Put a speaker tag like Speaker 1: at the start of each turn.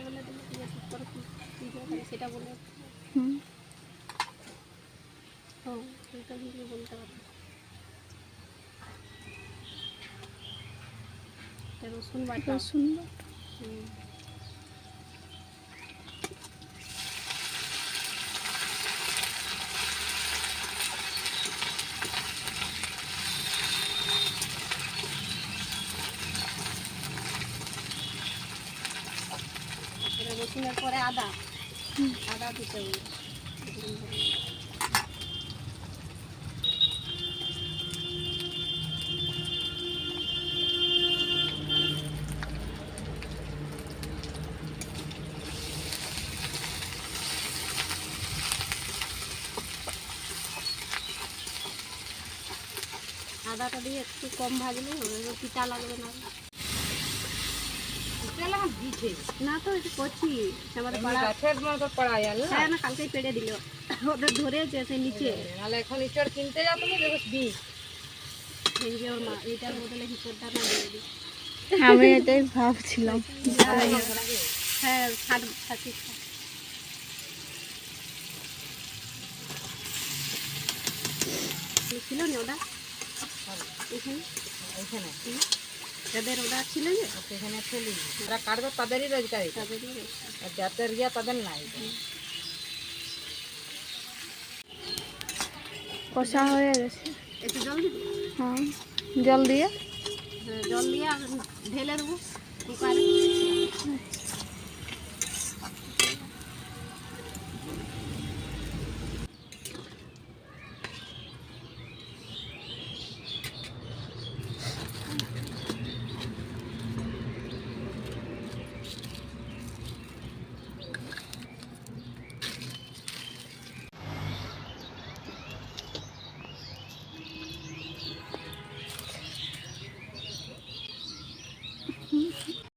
Speaker 1: বলে দিলে ঠিক আছে, পরে সেটা বলে
Speaker 2: হুম।
Speaker 1: হ্যাঁ সেটা কিন্তু বলতে পারবো। রসুন বাটা,
Speaker 2: রসুন বাটা।
Speaker 1: রসুনের পরে আদা, আদা দিতে হবে। আদাটা দিয়ে একটু কম ভাজলেই হবে, পিঠা লাগবে না। না তো এটা করছি আমাদের
Speaker 3: গাছের মতো পড়া গেল।
Speaker 1: হ্যাঁ না, কালকেই পেড়ে দিল ওদের ধরেছে সে নিচে।
Speaker 3: নাহলে এখন ইচড় কিনতে যাও তুমি, দেখো বীজ
Speaker 1: এই যে ওর মা এইটার বদলে হিসেবটা না দিয়ে দিই।
Speaker 2: আমি এটাই ভাবছিলাম।
Speaker 1: হ্যাঁ ছাড় ছাড়ছি। ছিল না ওটা এখানে,
Speaker 3: এখানে
Speaker 1: যাদের ওটা ছিল যে
Speaker 3: এখানে চলি, যারা কাটবে তাদেরই রোজগার,
Speaker 1: তাদেরই
Speaker 3: আর যাদের ইয়া তাদের নাই।
Speaker 2: কষা হয়ে গেছে।
Speaker 1: একটু জল দিবি।
Speaker 2: হ্যাঁ, জল দিয়ে
Speaker 1: জল দিয়ে ঢেলে দেবো কুকারে।